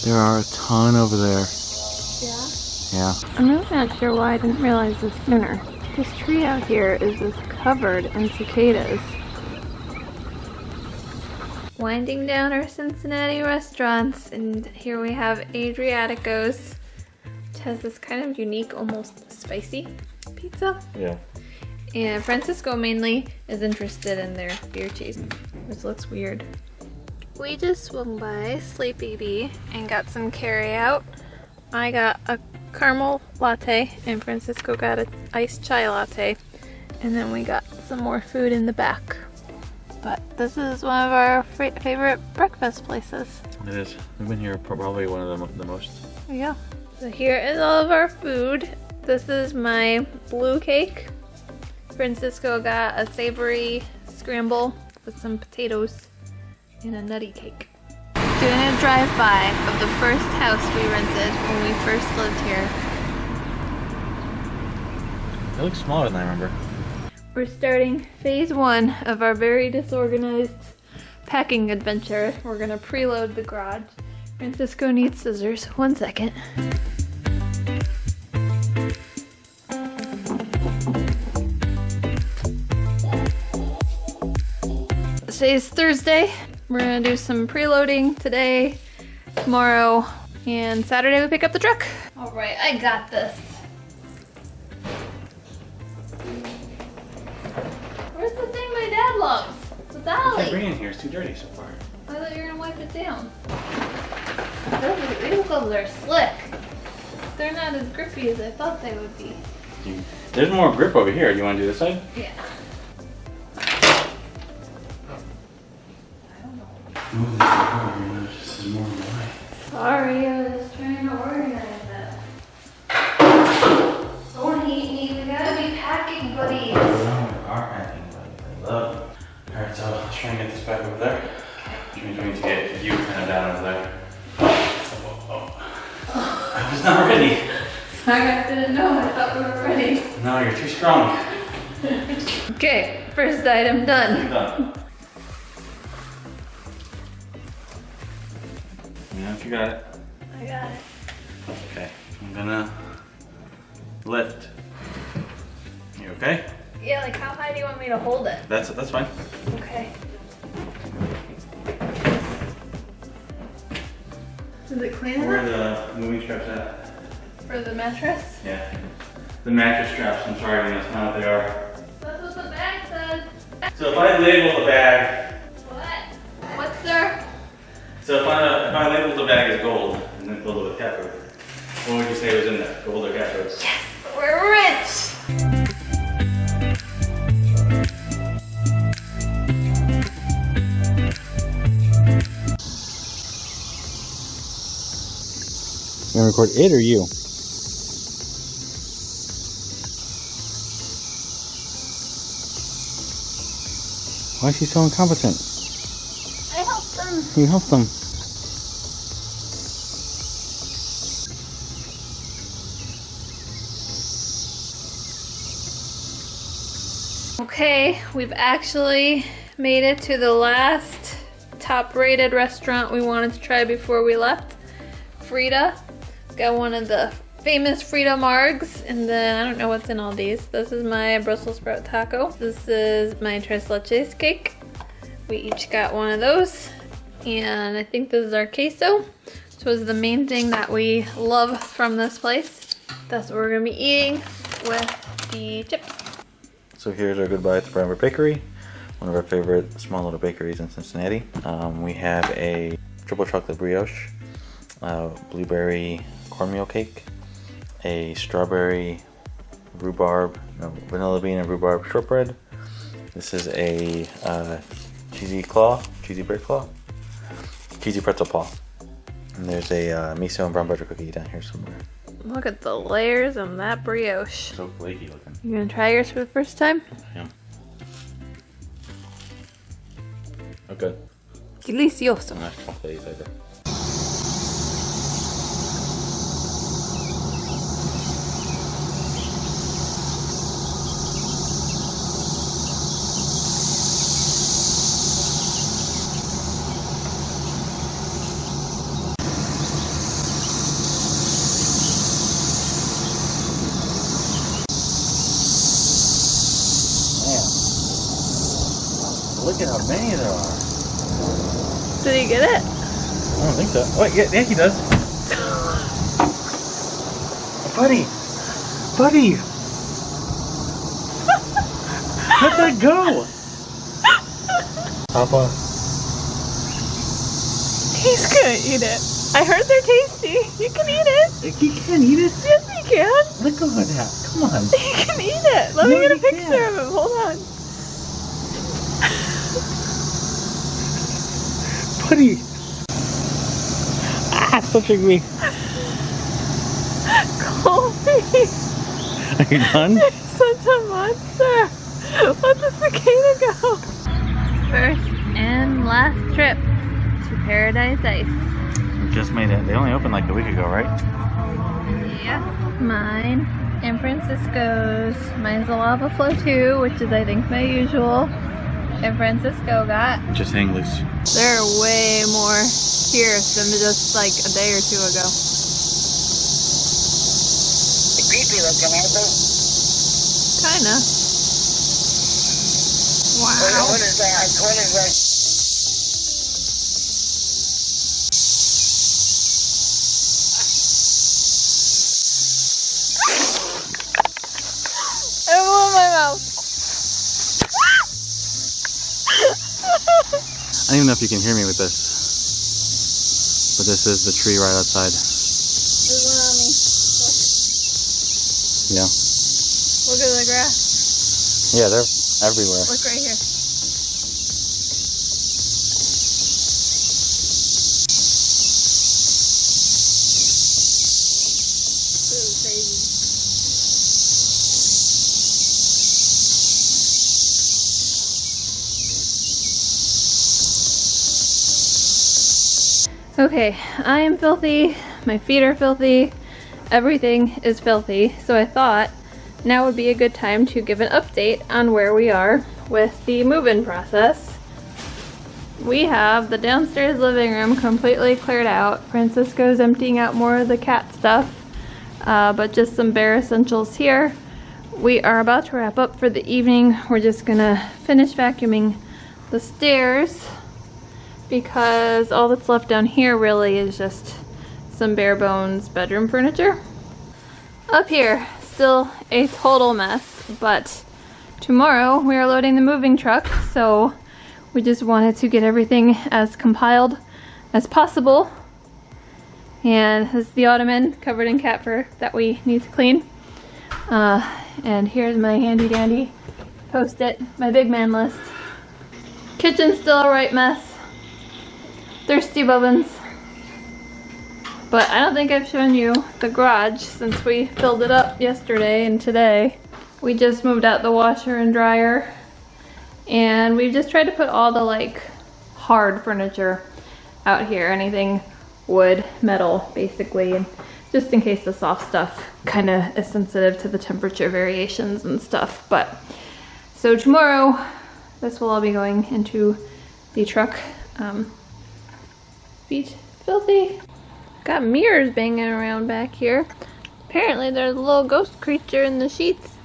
There are a ton over there. Yeah? Yeah. I'm really not sure why I didn't realize this sooner. This tree out here is just covered in cicadas. Winding down our Cincinnati restaurants, and here we have Adriatico's, which has this kind of unique, almost spicy pizza. Yeah. And Francisco mainly is interested in their beer cheese, which looks weird. We just swung by Sleepy Bee and got some carry out. I got a caramel latte and Francisco got an iced chai latte. And then we got some more food in the back. But this is one of our favorite breakfast places. It is. We've been here probably one of the most. Yeah. So here is all of our food. This is my blue cake. Francisco got a savory scramble with some potatoes and a nutty cake. Doing a drive-by of the first house we rented when we first lived here. It looks smaller than I remember. We're starting phase 1 of our very disorganized packing adventure. We're gonna preload the garage. Francisco needs scissors. 1 second. Today's Thursday. We're gonna do some preloading today, tomorrow, and Saturday we pick up the truck. All right, I got this. Where's the thing my dad loves? The I dolly. can't bring it in here. It's too dirty so far. I thought you were gonna wipe it down. These gloves are slick. They're not as grippy as I thought they would be. There's more grip over here. Do you want to do this side? Yeah. Move this over. This is more of my way. Sorry, I was just trying to organize it. Don't hate me. We gotta be packing buddies. No, we are packing, but I love it. Alright, so let's try and get this back over there. Which means we need to get you kind of down over there. Oh. I was not ready. I didn't know. I thought we were ready. No, you're too strong. Okay, first item done. You're done. Yeah, if you got it. I got it. Okay, I'm gonna lift. You okay? Yeah, like how high do you want me to hold it? That's fine. Okay. Is it clean Where enough? are the moving straps at? For the mattress? Yeah. The mattress straps, I'm sorry, that's not what they are. That's what the bag says. So if I label the bag, What? What's there? so if I label the bag as gold and then filled it with cat food, what would you say was in there? Gold or cat food? Yes, we're rich. You want to record it or you? Why is she so incompetent? I helped them. You helped them. Okay, we've actually made it to the last top-rated restaurant we wanted to try before we left. Frida. Got one of the famous Frida margs, and then I don't know what's in all these. This is my Brussels sprout taco. This is my tres leches cake. We each got one of those, and I think this is our queso, which was the main thing that we love from this place. That's what we're gonna be eating with the chips. So here's our goodbye at the Brownwood Bakery, one of our favorite small little bakeries in Cincinnati. We have a triple chocolate brioche, blueberry cornmeal cake, a strawberry vanilla bean and rhubarb shortbread. This is a cheesy bread claw, cheesy pretzel paw. And there's a miso and brown butter cookie down here somewhere. Look at the layers on that brioche. So flaky looking. You gonna try yours for the first time? Yeah. Oh, good. Delicioso. Nice chocolate flavor. look at how many there are. Did he get it? I don't think so. Wait, yeah, he does. Buddy! Buddy! Let that go! Papa. He's gonna eat it. I heard they're tasty. You can eat it. He can't eat it. Yes, he can. Let go of that. Come on. He can eat it. Let me get a picture of him. Hold on. Buddy. Ah, it's touching me. Colby. Are you done? You're such a monster. Let the cicada go. First and last trip to Paradise Ice. We just made it. They only opened like a week ago, right? Yeah. Mine and Francisco's. Mine's the lava flow too, which is I think my usual. And Francisco got. Just hang loose. There are way more here than just like a day or two ago. Creepy looking, aren't they? Kinda. Wow. What is that? What is that? I blew in my mouth. I don't even know if you can hear me with this. But this is the tree right outside. There's one on me. Look. Yeah. Look at the grass. Yeah, they're everywhere. Look right here. This is crazy. Okay, I am filthy. My feet are filthy. Everything is filthy. So I thought now would be a good time to give an update on where we are with the move-in process. We have the downstairs living room completely cleared out. Francisco's emptying out more of the cat stuff, but just some bare essentials here. We are about to wrap up for the evening. We're just gonna finish vacuuming the stairs because all that's left down here really is just some bare bones bedroom furniture. Up here, still a total mess, but tomorrow we are loading the moving truck, so we just wanted to get everything as compiled as possible. And this is the ottoman covered in cat fur that we need to clean. And here's my handy dandy post-it, my big man list. Kitchen's still a right mess. Thirsty bubbins. But I don't think I've shown you the garage since we filled it up yesterday and today. We just moved out the washer and dryer, and we've just tried to put all the like hard furniture out here, anything wood, metal basically, and just in case the soft stuff kind of is sensitive to the temperature variations and stuff. But so tomorrow this will all be going into the truck. Feet filthy. Got mirrors banging around back here. Apparently there's a little ghost creature in the sheets.